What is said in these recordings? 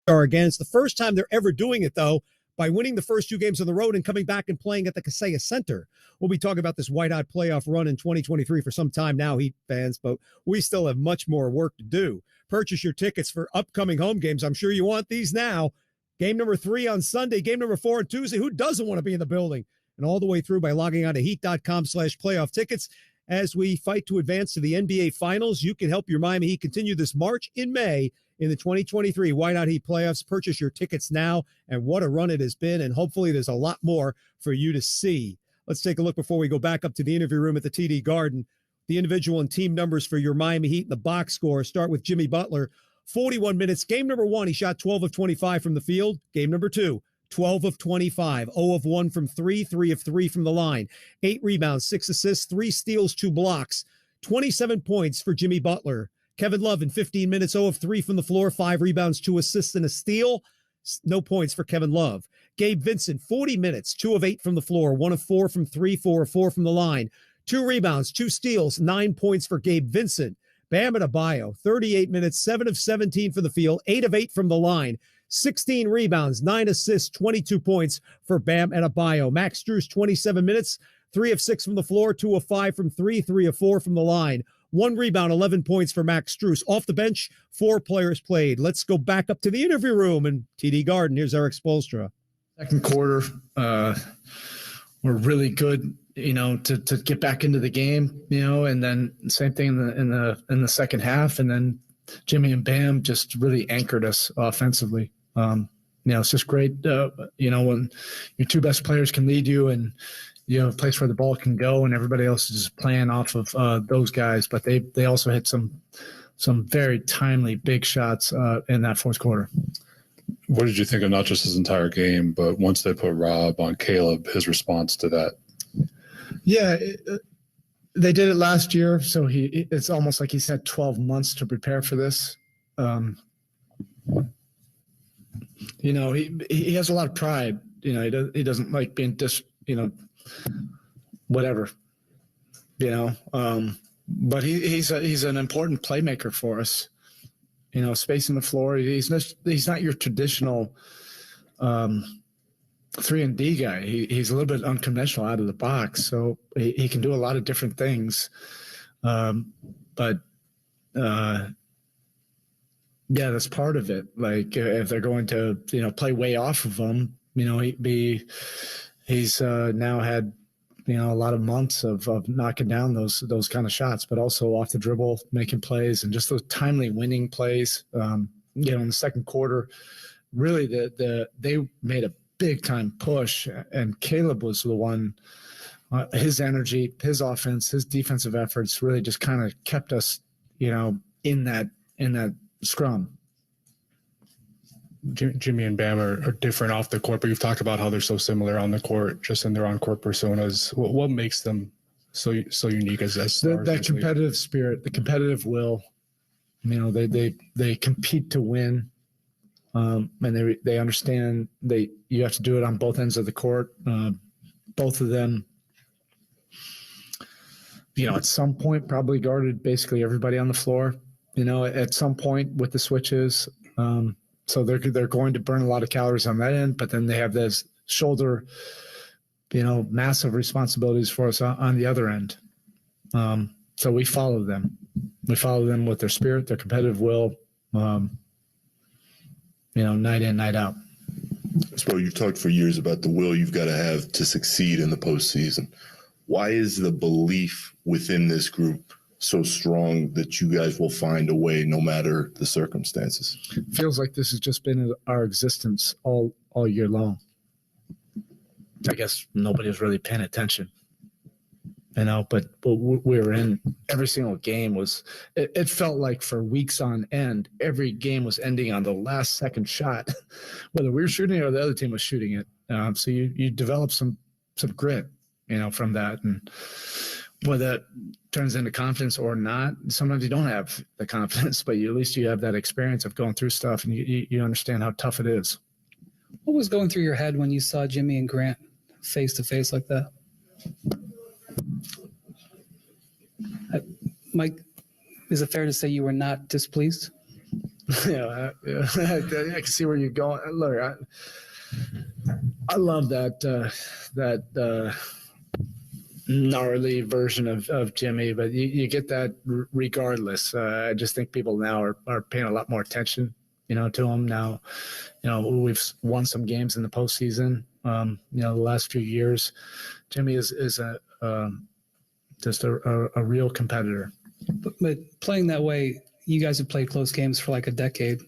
are again. It's the first time they're ever doing it, though, by winning the first 2 games on the road and coming back and playing at the Kaseya Center. We'll be talking about this white-hot playoff run in 2023 for some time now, Heat fans, but we still have much more work to do. Purchase your tickets for upcoming home games. I'm sure you want these now. Game number 3 on Sunday, game number 4 on Tuesday. Who doesn't want to be in the building? And all the way through by logging on to heat.com/playoff tickets. As we fight to advance to the NBA Finals, you can help your Miami Heat continue this march in May in the 2023 White Hot Heat playoffs. Purchase your tickets now, and what a run it has been, and hopefully there's a lot more for you to see. Let's take a look before we go back up to the interview room at the TD Garden. The individual and team numbers for your Miami Heat and the box score. Start with Jimmy Butler, 41 minutes. Game number 1, he shot 12 of 25 from the field. Game number 2, 12 of 25, 0 of 1 from 3, 3 of 3 from the line, 8 rebounds, 6 assists, 3 steals, 2 blocks, 27 points for Jimmy Butler. Kevin Love in 15 minutes, 0 of 3 from the floor, 5 rebounds, 2 assists, and a steal. No points for Kevin Love. Gabe Vincent, 40 minutes, 2 of 8 from the floor, 1 of 4 from 3, 4 of 4 from the line, 2 rebounds, 2 steals, 9 points for Gabe Vincent. Bam Adebayo, 38 minutes, 7 of 17 from the field, 8 of 8 from the line, 16 rebounds, 9 assists, 22 points for Bam Adebayo. Max Strus, 27 minutes, 3 of 6 from the floor, 2 of 5 from 3, 3 of 4 from the line. 1 rebound, 11 points for Max Strus. Off the bench, 4 players played. Let's go back up to the interview room in TD Garden. Here's Eric Spoelstra. Second quarter, we're really good, to get back into the game, and then same thing in the second half, and then Jimmy and Bam just really anchored us offensively. It's just great, when your 2 best players can lead you and you have a place where the ball can go and everybody else is just playing off of those guys. But they also hit some very timely big shots in that fourth quarter. What did you think of not just his entire game, but once they put Rob on Caleb, his response to that? Yeah, they did it last year, so it's almost like he's had 12 months to prepare for this. He has a lot of pride. He doesn't like being whatever. But he's an important playmaker for us. Spacing the floor. He's not your traditional 3-and-D guy. He's a little bit unconventional out of the box, so he can do a lot of different things. Yeah, that's part of it. Like if they're going to, play way off of him, he's now had, a lot of months of knocking down those kind of shots, but also off the dribble, making plays and just those timely winning plays. In the second quarter, really they made a big time push, and Caleb was the one. His energy, his offense, his defensive efforts really just kind of kept us, in that scrum. Jimmy and Bam are different off the court, but you've talked about how they're so similar on the court, just in their on-court personas. What makes them so unique as stars? That competitive spirit, the competitive will. They compete to win, and they understand you have to do it on both ends of the court. Both of them, at some point probably guarded basically everybody on the floor. At some point with the switches. So they're going to burn a lot of calories on that end, but then they have this shoulder, massive responsibilities for us on the other end. So we follow them. We follow them with their spirit, their competitive will, night in, night out. So you've talked for years about the will you've got to have to succeed in the postseason. Why is the belief within this group so strong that you guys will find a way no matter the circumstances? Feels like this has just been our existence all year long. I guess nobody was really paying attention, but we were in every single game it felt like for weeks on end, every game was ending on the last second shot, whether we were shooting it or the other team was shooting it. So you develop some grit, from that, and whether that turns into confidence or not, sometimes you don't have the confidence, but at least you have that experience of going through stuff and you understand how tough it is. What was going through your head when you saw Jimmy and Grant face to face like that? Mike, is it fair to say you were not displeased? I can see where you're going. Look, I love that gnarly version of Jimmy, but you get that regardless. I just think people now are paying a lot more attention, to him now. We've won some games in the postseason. The last few years, Jimmy is just a real competitor. But playing that way, you guys have played close games for like a decade.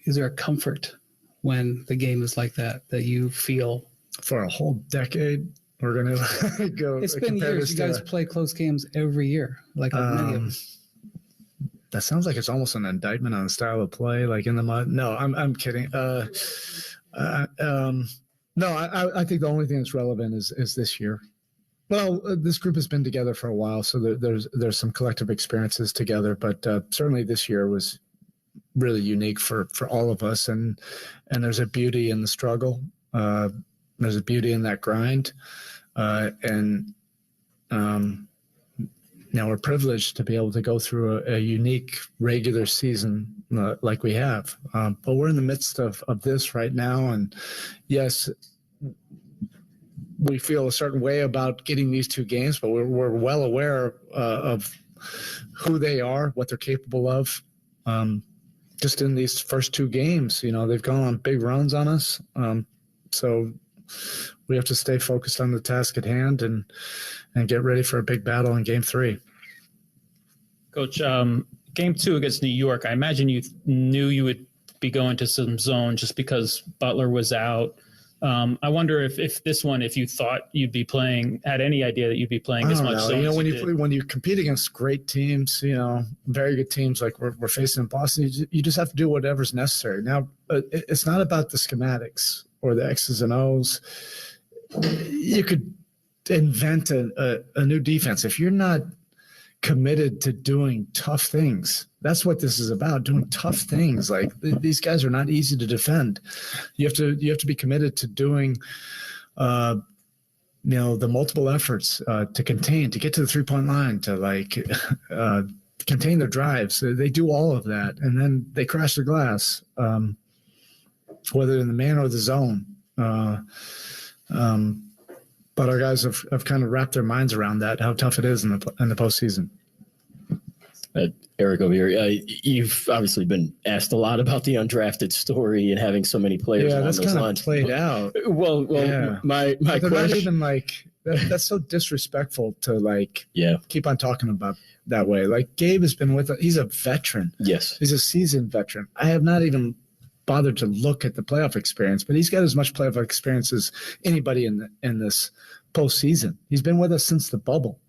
Is there a comfort when the game is like that you feel? For a whole decade, we're going to go. It's been years. You guys play close games every year, like many of them. That sounds like it's almost an indictment on the style of play, like in the mud. No, I'm kidding. No, I think the only thing that's relevant is this year. Well, this group has been together for a while, so there's some collective experiences together, but certainly this year was really unique for all of us, and there's a beauty in the struggle. There's a beauty in that grind, and now we're privileged to be able to go through a unique regular season like we have. But we're in the midst of this right now, and yes, we feel a certain way about getting these two games, but we're well aware of who they are, what they're capable of. Just in these first two games, they've gone on big runs on us. So we have to stay focused on the task at hand and get ready for a big battle in Game 3. Coach, Game 2 against New York, I imagine you knew you would be going to some zone just because Butler was out. I wonder if this one, if you thought you'd be playing, had any idea that you'd be playing as much. When you compete against great teams, very good teams like we're facing in Boston, you just have to do whatever's necessary. Now, it's not about the schematics or the X's and O's. You could invent a new defense if you're not committed to doing tough things. That's what this is about, doing tough things. Like these guys are not easy to defend. You have to be committed to doing the multiple efforts to contain, to get to the 3-point line, to contain their drives. They do all of that, and then they crash the glass, whether in the man or the zone. But our guys have kind of wrapped their minds around that, how tough it is in the postseason. Eric over here, you've obviously been asked a lot about the undrafted story and having so many players. Yeah, along that's those kind lines. of played out. Well, yeah. my they're question. Not even that's so disrespectful to keep on talking about that way. Like Gabe has been with us. He's a veteran. Yes, he's a seasoned veteran. I have not even bothered to look at the playoff experience, but he's got as much playoff experience as anybody in this postseason. He's been with us since the bubble.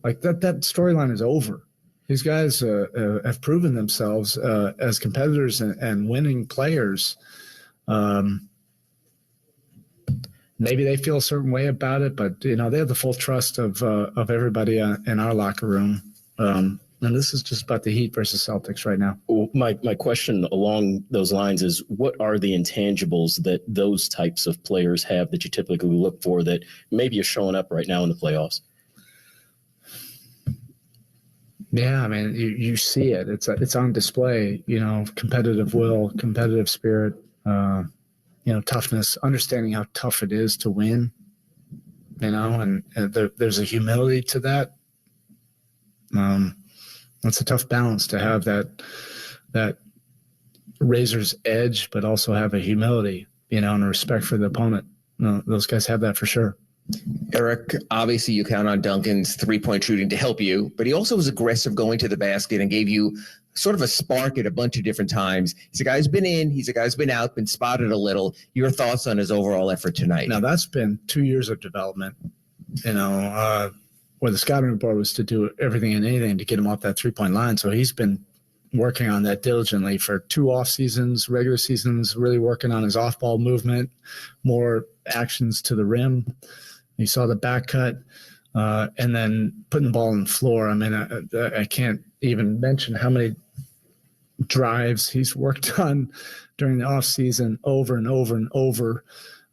Like that storyline is over. These guys have proven themselves as competitors and winning players. Maybe they feel a certain way about it, but they have the full trust of everybody in our locker room. And this is just about the Heat versus Celtics right now. Well, my question along those lines is, what are the intangibles that those types of players have that you typically look for that maybe are showing up right now in the playoffs? Yeah, I mean, you see it. It's on display. Competitive will, competitive spirit. Toughness, understanding how tough it is to win. And there's a humility to that. It's a tough balance to have that razor's edge, but also have a humility, and a respect for the opponent. Those guys have that for sure. Eric, obviously you count on Duncan's 3-point shooting to help you, but he also was aggressive going to the basket and gave you sort of a spark at a bunch of different times. He's a guy who's been in, he's a guy who's been out, been spotted a little. Your thoughts on his overall effort tonight? Now that's been 2 years of development, where the scouting report was to do everything and anything to get him off that 3-point line. So he's been working on that diligently for 2 off seasons, regular seasons, really working on his off-ball movement, more actions to the rim. You saw the back cut, and then putting the ball on the floor. I mean, I can't even mention how many drives he's worked on during the off season over and over and over,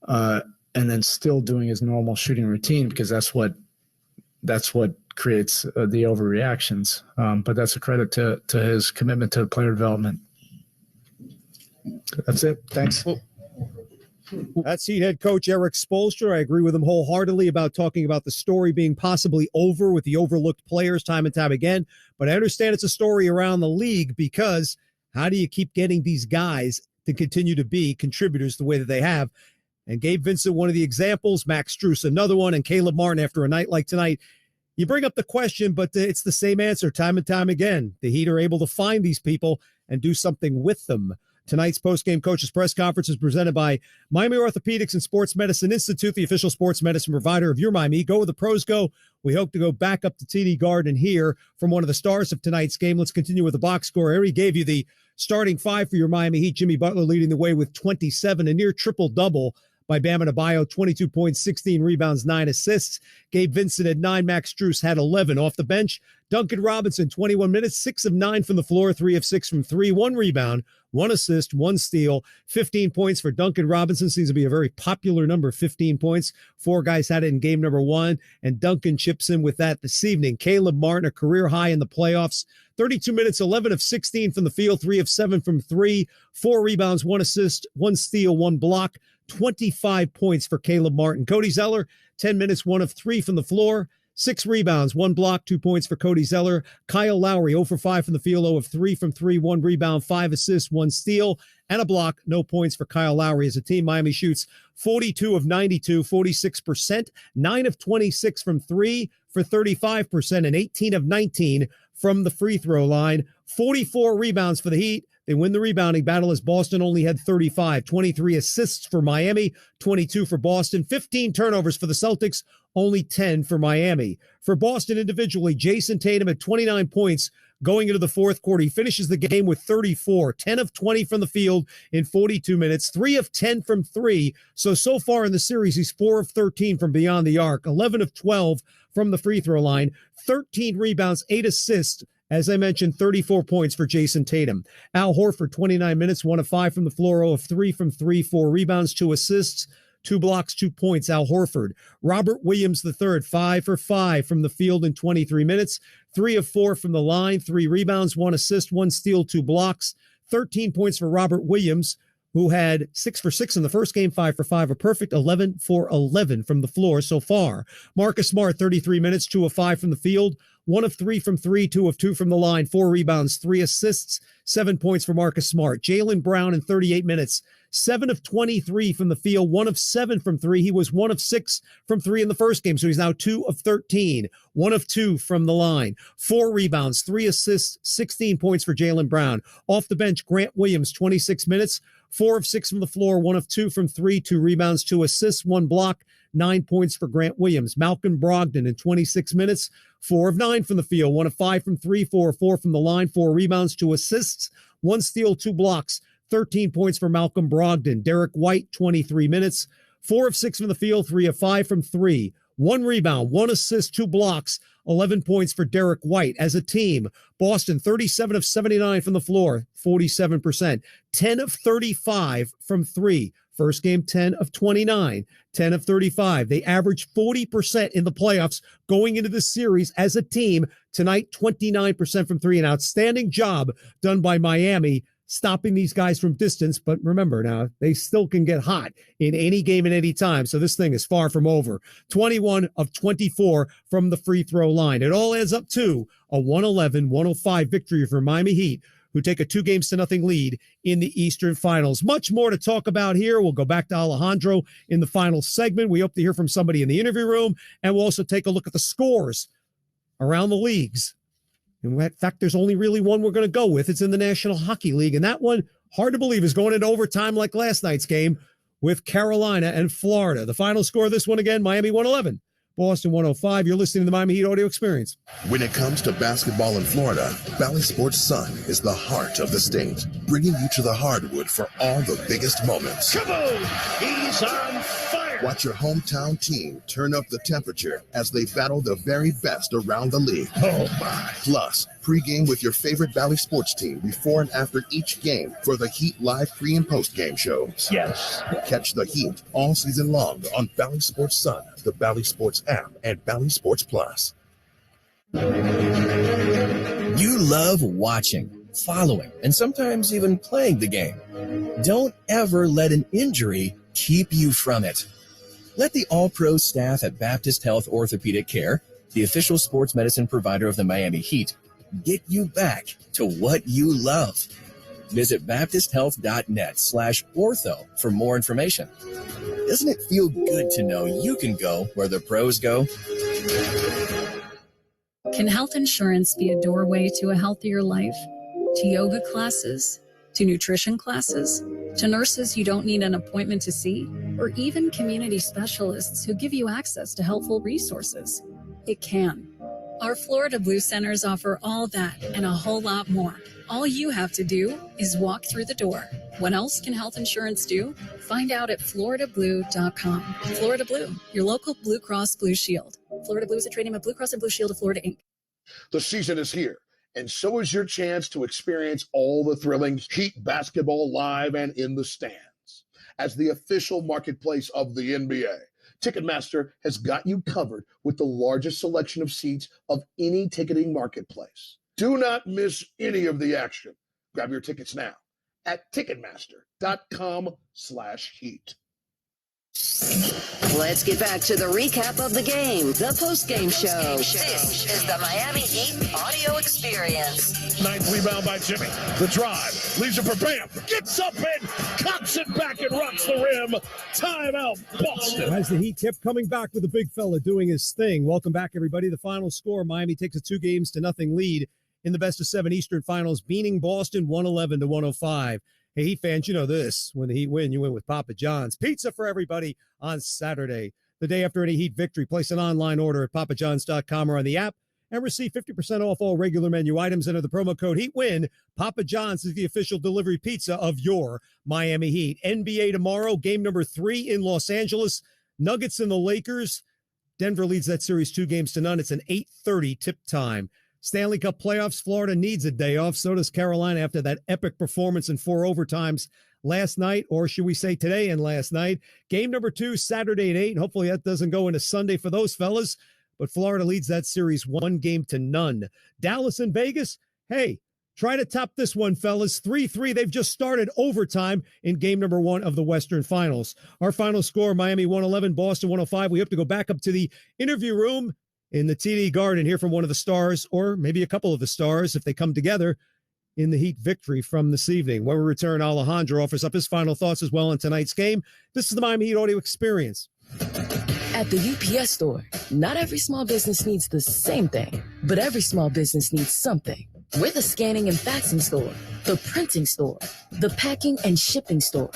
and then still doing his normal shooting routine, because that's what creates the overreactions. But that's a credit to his commitment to player development. That's it. Thanks. That's Heat head coach Eric Spoelstra. I agree with him wholeheartedly about talking about the story being possibly over with the overlooked players time and time again. But I understand it's a story around the league, because how do you keep getting these guys to continue to be contributors the way that they have? And Gabe Vincent, one of the examples, Max Strus, another one, and Caleb Martin after a night like tonight. You bring up the question, but it's the same answer time and time again. The Heat are able to find these people and do something with them. Tonight's post-game coaches press conference is presented by Miami Orthopedics and Sports Medicine Institute, the official sports medicine provider of your Miami. Go where the pros go. We hope to go back up to TD Garden and hear from one of the stars of tonight's game. Let's continue with the box score. I already gave you the starting five for your Miami Heat. Jimmy Butler leading the way with 27, a near triple-double by Bam Adebayo, 22 points, 16 rebounds, 9 assists. Gabe Vincent had 9. Max Strus had 11. Off the bench, Duncan Robinson, 21 minutes, 6 of 9 from the floor, 3 of 6 from 3, 1 rebound, 1 assist, 1 steal, 15 points for Duncan Robinson. Seems to be a very popular number, 15 points. 4 guys had it in game number 1, and Duncan chips in with that this evening. Caleb Martin, a career high in the playoffs, 32 minutes, 11 of 16 from the field, 3 of 7 from 3, 4 rebounds, 1 assist, 1 steal, 1 block, 25 points for Caleb Martin. Cody Zeller, 10 minutes, 1 of 3 from the floor, 6 rebounds, 1 block, 2 points for Cody Zeller. Kyle Lowry, 0 for 5 from the field, 0 of 3 from 3, 1 rebound, 5 assists, 1 steal, and a block. No points for Kyle Lowry. As a team, Miami shoots 42 of 92, 46%, 9 of 26 from 3 for 35%, and 18 of 19 from the free throw line. 44 rebounds for the Heat. They win the rebounding battle as Boston only had 35. 23 assists for Miami, 22 for Boston. 15 turnovers for the Celtics, only 10 for Miami. For Boston individually, Jason Tatum at 29 points going into the fourth quarter. He finishes the game with 34, 10 of 20 from the field in 42 minutes, 3 of 10 from 3. So far in the series, he's 4 of 13 from beyond the arc, 11 of 12 from the free throw line, 13 rebounds, 8 assists. As I mentioned, 34 points for Jason Tatum. Al Horford, 29 minutes, 1 of 5 from the floor, 0 of 3 from 3, 4 rebounds, 2 assists, 2 blocks, 2 points. Al Horford. Robert Williams III, 5 for 5 from the field in 23 minutes, 3 of 4 from the line, 3 rebounds, 1 assist, 1 steal, 2 blocks, 13 points for Robert Williams, who had 6 for 6 in the first game, 5 for 5, a perfect 11 for 11 from the floor so far. Marcus Smart, 33 minutes, 2 of 5 from the field, 1 of 3 from 3, 2 of 2 from the line, 4 rebounds, 3 assists, 7 points for Marcus Smart. Jaylen Brown in 38 minutes, 7 of 23 from the field, 1 of 7 from 3. He was 1 of 6 from 3 in the first game, so he's now 2 of 13, 1 of 2 from the line, 4 rebounds, 3 assists, 16 points for Jaylen Brown. Off the bench, Grant Williams, 26 minutes, 4 of 6 from the floor, 1 of 2 from 3, 2 rebounds, 2 assists, 1 block, 9 points for Grant Williams. Malcolm Brogdon in 26 minutes, 4 of 9 from the field, 1 of 5 from 3, 4 of 4 from the line, 4 rebounds, 2 assists, 1 steal, 2 blocks, 13 points for Malcolm Brogdon. Derek White, 23 minutes, 4 of 6 from the field, 3 of 5 from 3, 1 rebound, 1 assist, 2 blocks, 11 points for Derek White. As a team, Boston, 37 of 79 from the floor, 47%, 10 of 35 from 3. First game, 10 of 29, 10 of 35. They averaged 40% in the playoffs going into this series as a team. Tonight, 29% from 3. An outstanding job done by Miami stopping these guys from distance. But remember now, they still can get hot in any game at any time. So this thing is far from over. 21 of 24 from the free throw line. It all adds up to a 111-105 victory for Miami Heat, who take a 2-0 lead in the Eastern Finals. Much more to talk about here. We'll go back to Alejandro in the final segment. We hope to hear from somebody in the interview room, and we'll also take a look at the scores around the leagues. In fact, there's only really one we're going to go with. It's in the National Hockey League, and that one, hard to believe, is going into overtime like last night's game with Carolina and Florida. The final score of this one again, Miami 111. Boston 105. You're listening to the Miami Heat Audio Experience. When it comes to basketball in Florida, Valley Sports Sun is the heart of the state, bringing you to the hardwood for all the biggest moments. Come on, he's on fire. Watch your hometown team turn up the temperature as they battle the very best around the league. Oh, my. Plus, pregame with your favorite Valley sports team before and after each game for the Heat Live pre- and post-game shows. Yes. Catch the Heat all season long on Valley Sports Sun, the Valley Sports app, and Valley Sports Plus. You love watching, following, and sometimes even playing the game. Don't ever let an injury keep you from it. Let the all-pro staff at Baptist Health Orthopedic Care, the official sports medicine provider of the Miami Heat, get you back to what you love. Visit baptisthealth.net/ortho for more information. Doesn't it feel good to know you can go where the pros go? Can health insurance be a doorway to a healthier life? To yoga classes? To nutrition classes? To nurses you don't need an appointment to see? Or even community specialists who give you access to helpful resources? It can. Our Florida Blue Centers offer all that and a whole lot more. All you have to do is walk through the door. What else can health insurance do? Find out at floridablue.com. Florida Blue, your local Blue Cross Blue Shield. Florida Blue is a trade name of Blue Cross and Blue Shield of Florida, Inc. The season is here, and so is your chance to experience all the thrilling Heat basketball live and in the stands. As the official marketplace of the NBA, Ticketmaster has got you covered with the largest selection of seats of any ticketing marketplace. Do not miss any of the action. Grab your tickets now at Ticketmaster.com/Heat. Let's get back to the recap of the game, the post-game show. This is the Miami Heat audio experience. Ninth rebound by Jimmy. The drive. Leaves it for Bam. Gets up and cocks it back and rocks the rim. Timeout, Boston. As the Heat kept coming back with the big fella doing his thing. Welcome back, everybody. The final score, Miami takes a 2-0 lead in the best-of-7 Eastern Finals, beating Boston 111-105. Hey, Heat fans, you know this. When the Heat win, you win with Papa John's. Pizza for everybody on Saturday. The day after any Heat victory, place an online order at papajohns.com or on the app and receive 50% off all regular menu items. Enter the promo code HEATWIN. Papa John's is the official delivery pizza of your Miami Heat. NBA tomorrow, game number 3 in Los Angeles. Nuggets and the Lakers. Denver leads that series 2-0. It's an 8:30 tip time. Stanley Cup playoffs, Florida needs a day off. So does Carolina after that epic performance in 4 overtimes last night, or should we say today and last night. Game number 2, Saturday at 8. And hopefully that doesn't go into Sunday for those fellas. But Florida leads that series 1-0. Dallas and Vegas, hey, try to top this one, fellas. 3-3. They've just started overtime in game number 1 of the Western Finals. Our final score, Miami 111, Boston 105. We have to go back up to the interview room in the TD Garden, hear from one of the stars, or maybe a couple of the stars if they come together in the Heat victory from this evening. When we return, Alejandro offers up his final thoughts as well on tonight's game. This is the Miami Heat audio experience. At the UPS store, not every small business needs the same thing, but every small business needs something. We're the scanning and faxing store, the printing store, the packing and shipping store.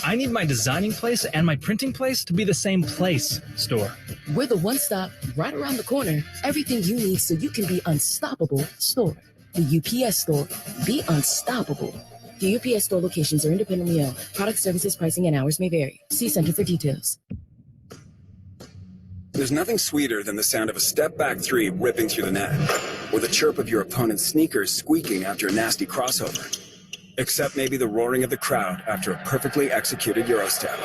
I need my designing place and my printing place to be the same place store. We're the one-stop, right around the corner, everything you need so you can be unstoppable store. The UPS store. Be unstoppable. The UPS store locations are independently owned. Product services, pricing, and hours may vary. See Center for details. There's nothing sweeter than the sound of a step-back 3 ripping through the net, or the chirp of your opponent's sneakers squeaking after a nasty crossover. Except maybe the roaring of the crowd after a perfectly executed Eurostep.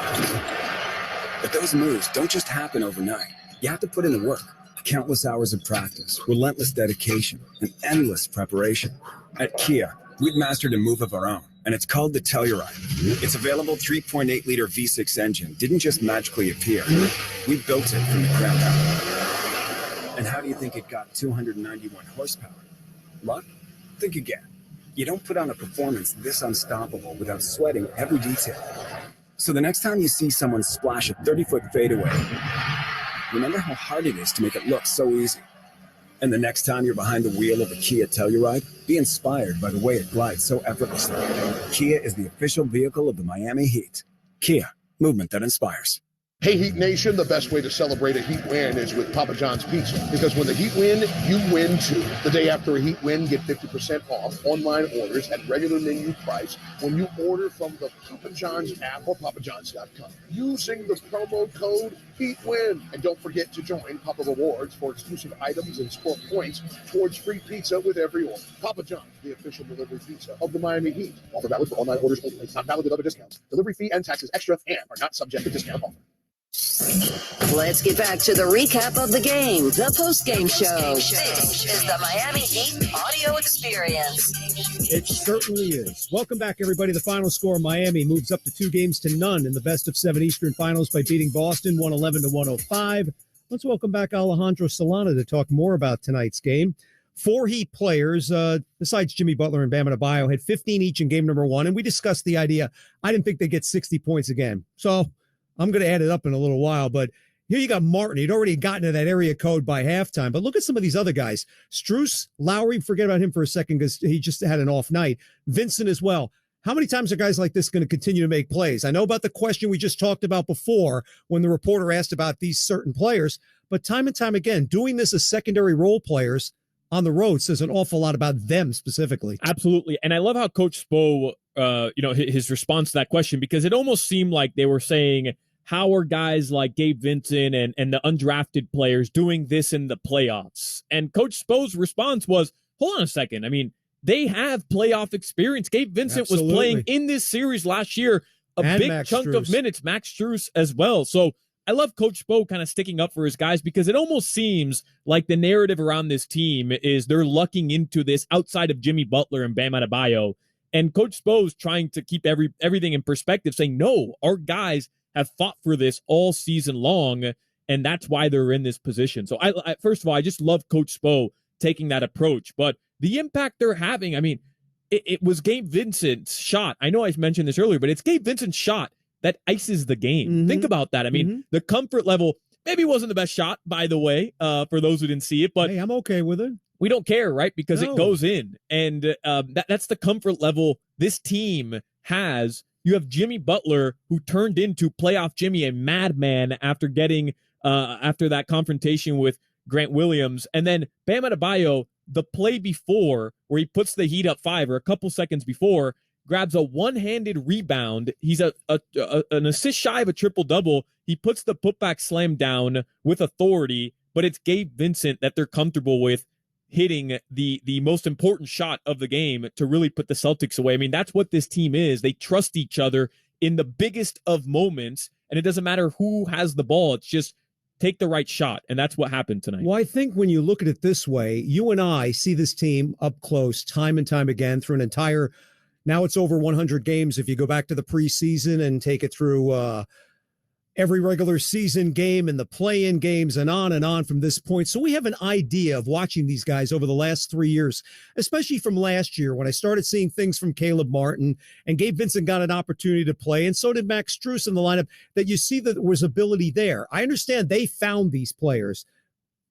But those moves don't just happen overnight. You have to put in the work. Countless hours of practice, relentless dedication, and endless preparation. At Kia, we've mastered a move of our own, and it's called the Telluride. Its available 3.8-liter V6 engine didn't just magically appear. We built it from the ground up. And how do you think it got 291 horsepower? Luck? Think again. You don't put on a performance this unstoppable without sweating every detail. So the next time you see someone splash a 30-foot fadeaway, remember how hard it is to make it look so easy. And the next time you're behind the wheel of a Kia Telluride, be inspired by the way it glides so effortlessly. Kia is the official vehicle of the Miami Heat. Kia, movement that inspires. Hey, Heat Nation, the best way to celebrate a Heat win is with Papa John's Pizza. Because when the Heat win, you win too. The day after a Heat win, get 50% off online orders at regular menu price when you order from the Papa John's app or papajohns.com using the promo code HEATWIN. And don't forget to join Papa Rewards for exclusive items and score points towards free pizza with every order. Papa John's, the official delivery pizza of the Miami Heat. Offer valid for online orders only. Not valid with other discounts. Delivery fee and taxes extra and are not subject to discount offer. Let's get back to the recap of the game, the post-game show. This is the Miami Heat audio experience. It certainly is. Welcome back, everybody. The final score, Miami moves up to 2-0 in the best-of-7 Eastern Finals by beating Boston 111-105. Let's welcome back Alejandro Solana to talk more about tonight's game. 4 Heat players, besides Jimmy Butler and Bam Adebayo, had 15 each in game number 1, and we discussed the idea. I didn't think they'd get 60 points again, so I'm going to add it up in a little while, but here you got Martin. He'd already gotten to that area code by halftime, but look at some of these other guys. Strus, Lowry, forget about him for a second because he just had an off night. Vincent as well. How many times are guys like this going to continue to make plays? I know about the question we just talked about before when the reporter asked about these certain players, but time and time again, doing this as secondary role players on the road says an awful lot about them specifically. Absolutely. And I love how Coach Spo, his response to that question, because it almost seemed like they were saying, how are guys like Gabe Vincent and the undrafted players doing this in the playoffs? And Coach Spo's response was, hold on a second. I mean, they have playoff experience. Gabe Vincent was playing in this series last year, and big Max chunk of minutes, Max Strus as well. So I love Coach Spo kind of sticking up for his guys because it almost seems like the narrative around this team is they're lucking into this outside of Jimmy Butler and Bam Adebayo. And Coach Spo's trying to keep everything in perspective, saying, no, our guys have fought for this all season long, and that's why they're in this position. So I first of all, I just love Coach Spo taking that approach. But the impact they're having, I mean, it was Gabe Vincent's shot. I know I mentioned this earlier, but it's Gabe Vincent's shot that ices the game. Mm-hmm. Think about that. I mean, the comfort level maybe wasn't the best shot, by the way, for those who didn't see it. But hey, I'm okay with it. We don't care, right? Because it goes in. And that's the comfort level this team has. You have Jimmy Butler, who turned into playoff Jimmy, a madman after getting after that confrontation with Grant Williams. And then Bam Adebayo, the play before where he puts the Heat up 5 or a couple seconds before, grabs a one-handed rebound. He's an assist shy of a triple-double. He puts the putback slam down with authority, but it's Gabe Vincent that they're comfortable with hitting the most important shot of the game to really put the Celtics away. I mean, that's what this team is. They trust each other in the biggest of moments, and it doesn't matter who has the ball. It's just take the right shot, and that's what happened tonight. Well, I think when you look at it this way, you and I see this team up close time and time again through an entire, now it's over 100 games if you go back to the preseason and take it through every regular season game and the play-in games and on from this point. So we have an idea of watching these guys over the last 3 years, especially from last year when I started seeing things from Caleb Martin and Gabe Vincent got an opportunity to play. And so did Max Strus in the lineup, that you see that there was ability there. I understand they found these players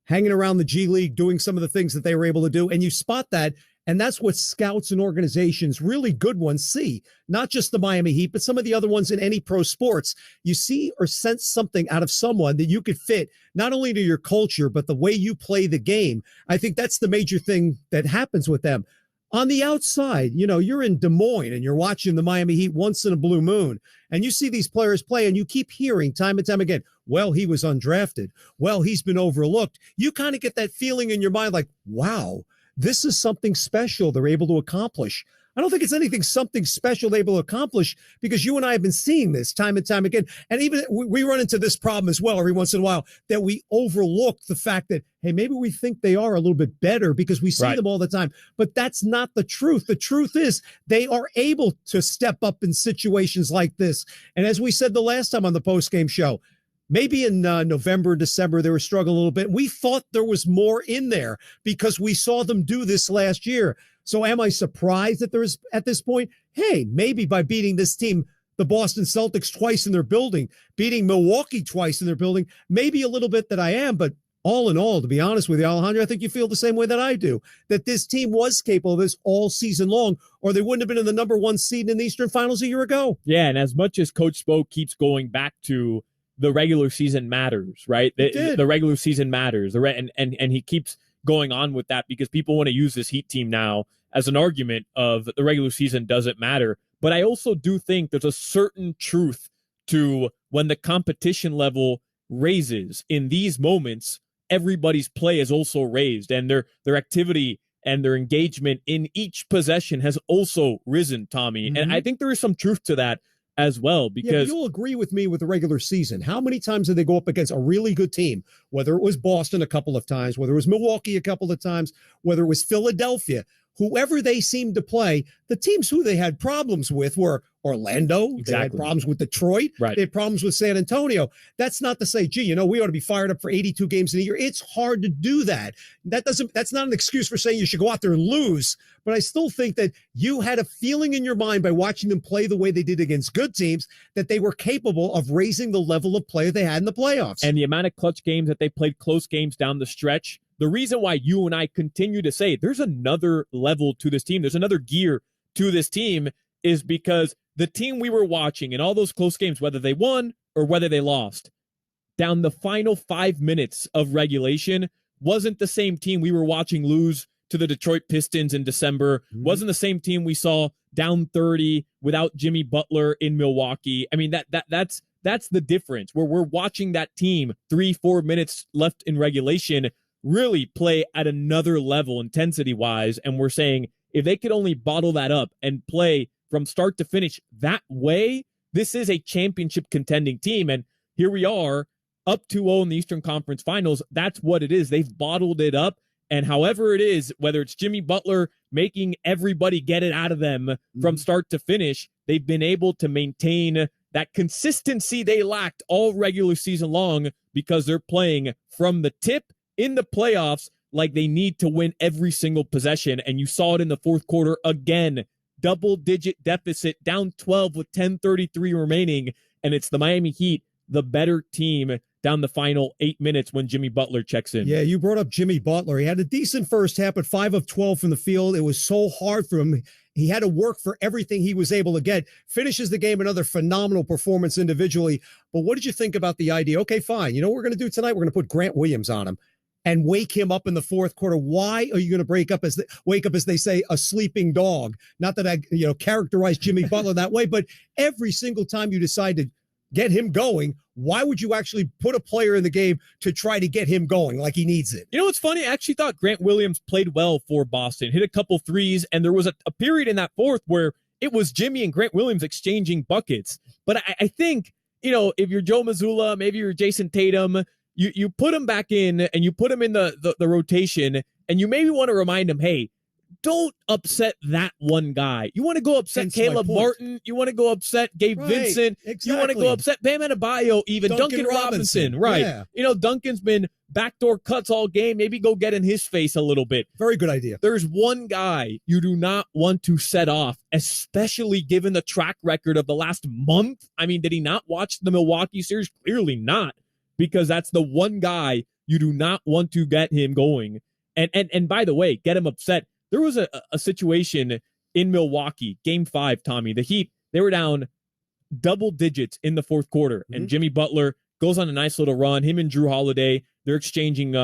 hanging around the G League, doing some of the things that they were able to do. And you spot that. And that's what scouts and organizations, really good ones, see. Not just the Miami Heat, but some of the other ones in any pro sports. You see or sense something out of someone that you could fit not only to your culture, but the way you play the game. I think that's the major thing that happens with them. On the outside, you know, you're in Des Moines and you're watching the Miami Heat once in a blue moon, and you see these players play and you keep hearing time and time again, well, he was undrafted. Well, he's been overlooked. You kind of get that feeling in your mind like, wow, this is something special they're able to accomplish. I don't think it's anything something special they're able to accomplish because you and I have been seeing this time and time again. And even we run into this problem as well every once in a while, that we overlook the fact that, hey, maybe we think they are a little bit better because we see them all the time. But that's not the truth. The truth is they are able to step up in situations like this. And as we said the last time on the postgame show, maybe in November, December, they were struggling a little bit. We thought there was more in there because we saw them do this last year. So am I surprised that there's at this point? Hey, maybe by beating this team, the Boston Celtics twice in their building, beating Milwaukee twice in their building, maybe a little bit that I am. But all in all, to be honest with you, Alejandro, I think you feel the same way that I do, that this team was capable of this all season long, or they wouldn't have been in the number 1 seed in the Eastern Finals a year ago. Yeah, and as much as Coach Spo keeps going back to the regular season matters, right? The regular season matters. And he keeps going on with that because people want to use this Heat team now as an argument of the regular season doesn't matter. But I also do think there's a certain truth to when the competition level raises in these moments, everybody's play is also raised and their activity and their engagement in each possession has also risen, Tommy. Mm-hmm. And I think there is some truth to that. as well. Yeah, but Because you'll agree with me with the regular season. How many times did they go up against a really good team? Whether it was Boston a couple of times, whether it was Milwaukee a couple of times, whether it was Philadelphia, whoever they seemed to play, the teams who they had problems with were Orlando. They had Exactly. problems with Detroit. Right. They had problems with San Antonio. That's not to say, gee, we ought to be fired up for 82 games in a year. It's hard to do that. That's not an excuse for saying you should go out there and lose. But I still think that you had a feeling in your mind by watching them play the way they did against good teams that they were capable of raising the level of play they had in the playoffs. And the amount of clutch games that they played, close games down the stretch, the reason why you and I continue to say there's another level to this team, there's another gear to this team, is because the team we were watching in all those close games, whether they won or whether they lost, down the final 5 minutes of regulation, wasn't the same team we were watching lose to the Detroit Pistons in December, wasn't the same team we saw down 30 without Jimmy Butler in Milwaukee. I mean, that's the difference, where we're watching that team 3-4 minutes left in regulation really play at another level intensity-wise, and we're saying if they could only bottle that up and play from start to finish that way, this is a championship contending team. And here we are, up 2-0 in the Eastern Conference Finals. That's what it is. They've bottled it up. And however it is, whether it's Jimmy Butler making everybody get it out of them from start to finish, they've been able to maintain that consistency they lacked all regular season long because they're playing from the tip in the playoffs like they need to win every single possession. And you saw it in the fourth quarter again. Double-digit deficit, down 12 with 10:33 remaining, and it's the Miami Heat, the better team, down the final 8 minutes when Jimmy Butler checks in. Yeah, you brought up Jimmy Butler. He had a decent first half, but 5 of 12 from the field. It was so hard for him. He had to work for everything he was able to get. Finishes the game, another phenomenal performance individually. But what did you think about the idea? Okay, fine. You know what we're going to do tonight? We're going to put Grant Williams on him and wake him up in the fourth quarter. Why are you going to wake up, as they say, a sleeping dog? Not that I, characterize Jimmy Butler that way, but every single time you decide to get him going, why would you actually put a player in the game to try to get him going like he needs it? You know what's funny? I actually thought Grant Williams played well for Boston, hit a couple threes, and there was a period in that fourth where it was Jimmy and Grant Williams exchanging buckets. But I think, if you're Joe Mazzulla, maybe you're Jason Tatum, you put him back in and you put him in the rotation, and you maybe want to remind him, hey, don't upset that one guy. You want to go upset Caleb Martin. You want to go upset Gabe Vincent. Exactly. You want to go upset Bam Adebayo, even Duncan Robinson. Right. Yeah. Duncan's been backdoor cuts all game. Maybe go get in his face a little bit. Very good idea. There's one guy you do not want to set off, especially given the track record of the last month. I mean, did he not watch the Milwaukee series? Clearly not, because that's the one guy you do not want to get him going. And by the way, get him upset. There was a situation in Milwaukee, game 5, Tommy. The Heat, they were down double digits in the fourth quarter, and Jimmy Butler goes on a nice little run. Him and Drew Holiday, they're exchanging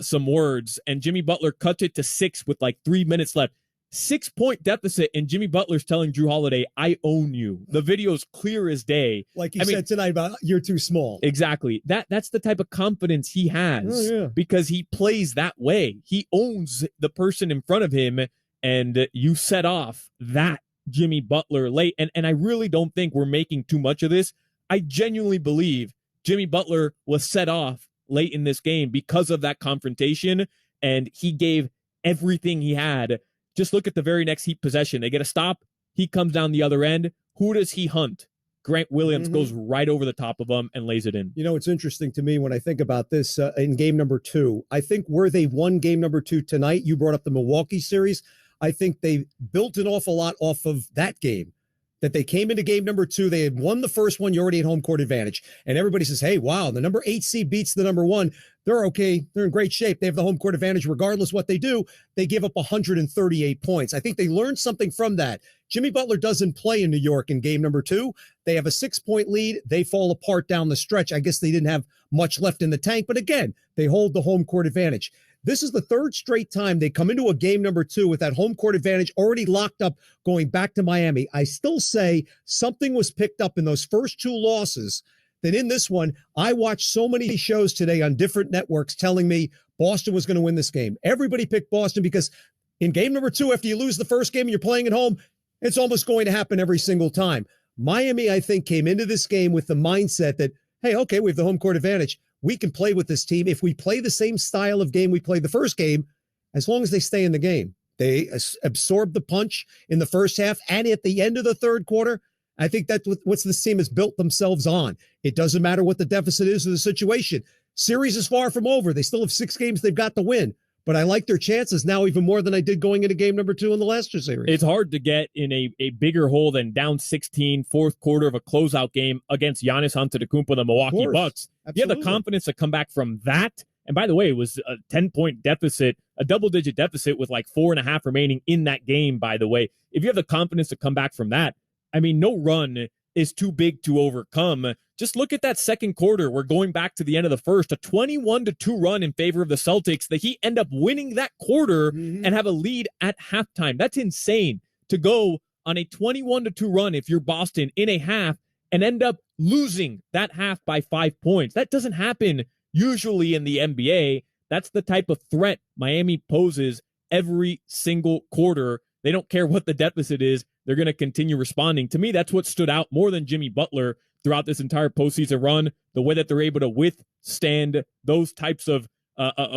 some words, and Jimmy Butler cuts it to 6 with like 3 minutes left. 6-point deficit, and Jimmy Butler's telling Drew Holiday, I own you. The video's clear as day. Like you said tonight about you're too small. Exactly. That's the type of confidence he has because he plays that way. He owns the person in front of him, and you set off that Jimmy Butler late. And I really don't think we're making too much of this. I genuinely believe Jimmy Butler was set off late in this game because of that confrontation, and he gave everything he had. Just look at the very next Heat possession. They get a stop. He comes down the other end. Who does he hunt? Grant Williams goes right over the top of him and lays it in. It's interesting to me when I think about this in game number 2. I think where they won game number 2 tonight, you brought up the Milwaukee series. I think they built an awful lot off of that game. That they came into game number 2, they had won the first one, you're already at home court advantage. And everybody says, hey, wow, the number 8 seed beats the number 1. They're okay. They're in great shape. They have the home court advantage regardless what they do. They give up 138 points. I think they learned something from that. Jimmy Butler doesn't play in New York in game number 2. They have a 6-point lead. They fall apart down the stretch. I guess they didn't have much left in the tank. But again, they hold the home court advantage. This is the third straight time they come into a game number 2 with that home court advantage already locked up going back to Miami. I still say something was picked up in those first 2 losses that in this one, I watched so many shows today on different networks telling me Boston was going to win this game. Everybody picked Boston because in game number 2, after you lose the first game and you're playing at home, it's almost going to happen every single time. Miami, I think, came into this game with the mindset that, hey, okay, we have the home court advantage. We can play with this team. If we play the same style of game we played the first game, as long as they stay in the game. They absorbed the punch in the first half, and at the end of the third quarter, I think that's what this team has built themselves on. It doesn't matter what the deficit is or the situation. Series is far from over. They still have 6 games they've got to win. But I like their chances now even more than I did going into game number 2 in the last 2 series. It's hard to get in a bigger hole than down 16, fourth quarter of a closeout game against Giannis Antetokounmpo and the Milwaukee Bucks. Absolutely. You have the confidence to come back from that. And by the way, it was a 10-point deficit, a double-digit deficit with like 4.5 remaining in that game, by the way. If you have the confidence to come back from that, I mean, no run is too big to overcome. Just look at that second quarter. We're going back to the end of the first, a 21-2 run in favor of the Celtics. The Heat end up winning that quarter and have a lead at halftime. That's insane to go on a 21-2 run if you're Boston in a half and end up losing that half by 5 points. That doesn't happen usually in the NBA. That's the type of threat Miami poses every single quarter. They don't care what the deficit is. They're going to continue responding. To me, that's what stood out more than Jimmy Butler throughout this entire postseason run, the way that they're able to withstand those types of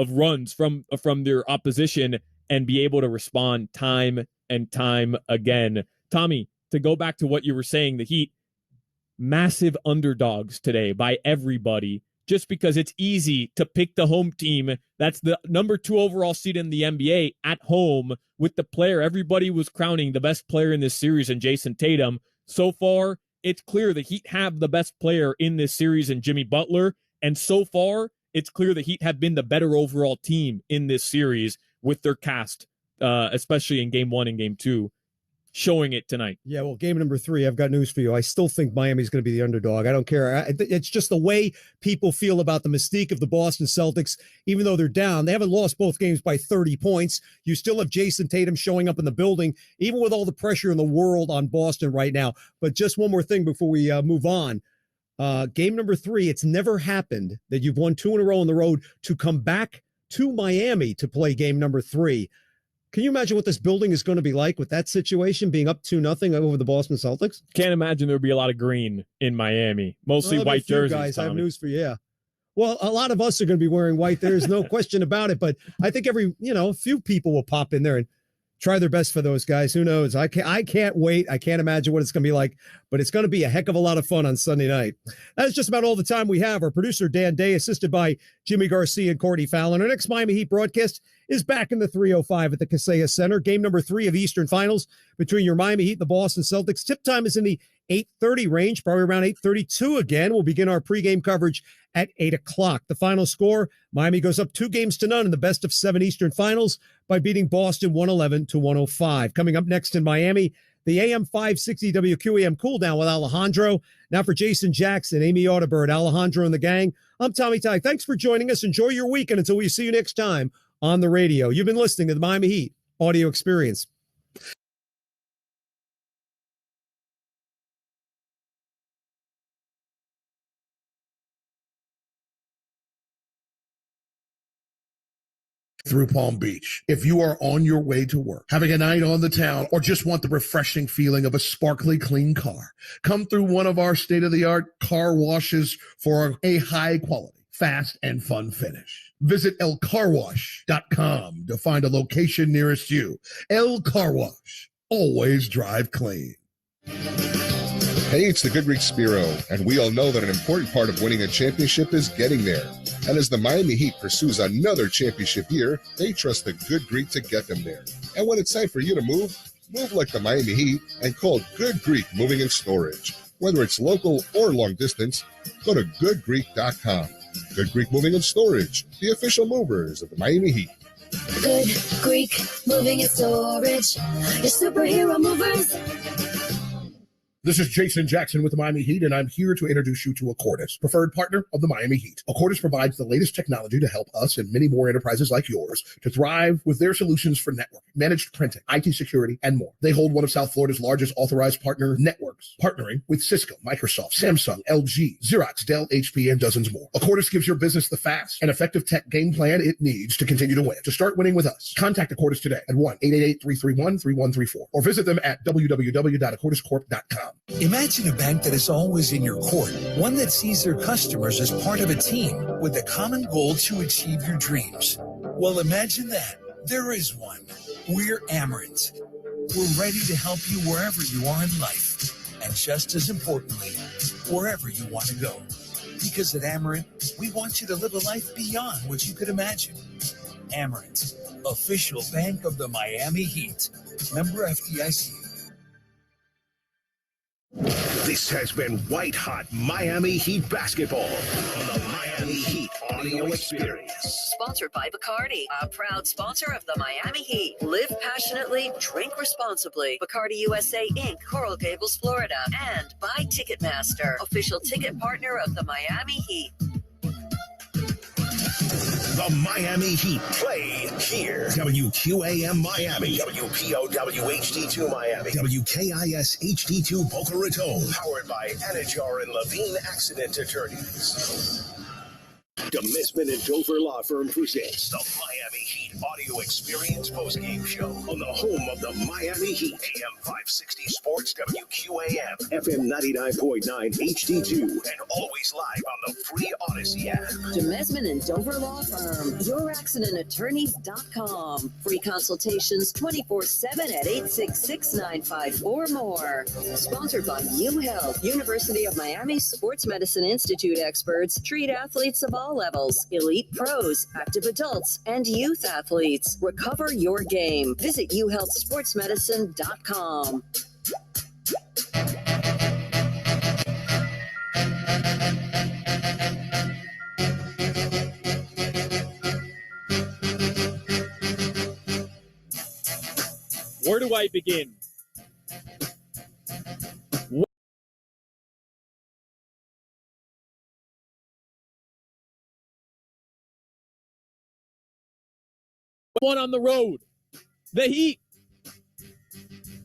runs from their opposition and be able to respond time and time again. Tommy, to go back to what you were saying, the Heat, massive underdogs today by everybody, just because it's easy to pick the home team that's the number 2 overall seed in the NBA at home with the player everybody was crowning the best player in this series in Jason Tatum. So far, it's clear the Heat have the best player in this series in Jimmy Butler. And so far, it's clear the Heat have been the better overall team in this series with their cast, especially in game 1 and game 2. Showing it tonight. Yeah, well, game number 3, I've got news for you. I still think Miami's going to be the underdog. I don't care. It's just the way people feel about the mystique of the Boston Celtics, even though they're down. They haven't lost both games by 30 points. You still have Jason Tatum showing up in the building, even with all the pressure in the world on Boston right now. But just one more thing before we move on. Game number 3, it's never happened that you've won 2 in a row on the road to come back to Miami to play game number 3. Can you imagine what this building is going to be like with that situation being up 2-0 over the Boston Celtics? Can't imagine there would be a lot of green in Miami. Mostly white jerseys. Guys, Tommy. I have news for you. Yeah. Well, a lot of us are going to be wearing white. There's no question about it. But I think a few people will pop in there and try their best for those guys. Who knows? I can't wait. I can't imagine what it's going to be like, but it's going to be a heck of a lot of fun on Sunday night. That is just about all the time we have. Our producer, Dan Day, assisted by Jimmy Garcia and Courtney Fallon. Our next Miami Heat broadcast is back in the 305 at the Kaseya Center. Game number 3 of the Eastern Finals between your Miami Heat and the Boston Celtics. Tip time is in the 8:30 range, probably around 8:32 again. We'll begin our pregame coverage at 8 o'clock. The final score, Miami goes up 2-0 in the best of 7 Eastern Finals by beating Boston 111-105. Coming up next in Miami, the AM 560 WQAM cool down with Alejandro. Now for Jason Jackson, Amy Audibert, Alejandro and the gang, I'm Tommy Ty. Thanks for joining us. Enjoy your weekend until we see you next time on the radio. You've been listening to the Miami Heat audio experience. Through Palm Beach. If you are on your way to work, having a night on the town, or just want the refreshing feeling of a sparkly clean car, come through one of our state-of-the-art car washes for a high quality, fast, and fun finish. Visit elcarwash.com to find a location nearest you. El Car Wash. Always drive clean. Hey, it's the Good Greek Spiro, and we all know that an important part of winning a championship is getting there. And as the Miami Heat pursues another championship year, they trust the Good Greek to get them there. And when it's time for you to move like the Miami Heat and call Good Greek Moving and Storage. Whether it's local or long distance, go to goodgreek.com. Good Greek Moving and Storage, the official movers of the Miami Heat. Good Greek Moving and Storage, your superhero movers. This is Jason Jackson with the Miami Heat, and I'm here to introduce you to Accordis, preferred partner of the Miami Heat. Accordis provides the latest technology to help us and many more enterprises like yours to thrive with their solutions for networking, managed printing, IT security, and more. They hold one of South Florida's largest authorized partner networks, partnering with Cisco, Microsoft, Samsung, LG, Xerox, Dell, HP, and dozens more. Accordis gives your business the fast and effective tech game plan it needs to continue to win. To start winning with us, contact Accordis today at 1-888-331-3134 or visit them at www.accordiscorp.com. Imagine a bank that is always in your court, one that sees their customers as part of a team with a common goal to achieve your dreams. Well, imagine that. There is one. We're Amerant. We're ready to help you wherever you are in life, and just as importantly, wherever you want to go. Because at Amerant, we want you to live a life beyond what you could imagine. Amerant, official bank of the Miami Heat. Member FDIC. This has been White Hot Miami Heat basketball on the Miami Heat audio experience. Sponsored by Bacardi, a proud sponsor of the Miami Heat. Live passionately, drink responsibly. Bacardi USA Inc., Coral Gables, Florida. And by Ticketmaster, official ticket partner of the Miami Heat. The Miami Heat play here. WQAM Miami, WPOW HD2 Miami, WKIS HD2 Boca Raton. Powered by Anajar and Levine Accident Attorneys. DeMisman and Dover Law Firm presents the Miami Heat audio experience postgame show on the home of the Miami Heat. AM 560 Sports, WQAM, FM 99.9 HD2, and always live on the free Odyssey app. DeMesman and Dover Law Firm, youraccidentattorneys.com. Free consultations 24/7 at 866-95 or more. Sponsored by UHealth, University of Miami Sports Medicine Institute experts treat athletes of all levels, elite pros, active adults, and youth athletes. Recover your game. Visit uhealthsportsmedicine.com. Where do I begin? One on the road. The Heat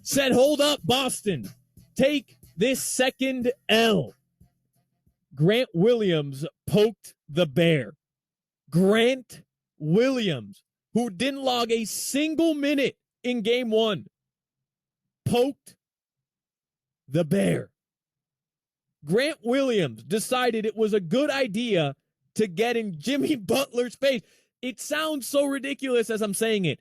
said, hold up, Boston. Take this second L. Grant Williams poked the bear. Grant Williams, who didn't log a single minute in game one, poked the bear. Grant Williams decided it was a good idea to get in Jimmy Butler's face. It sounds so ridiculous as I'm saying it.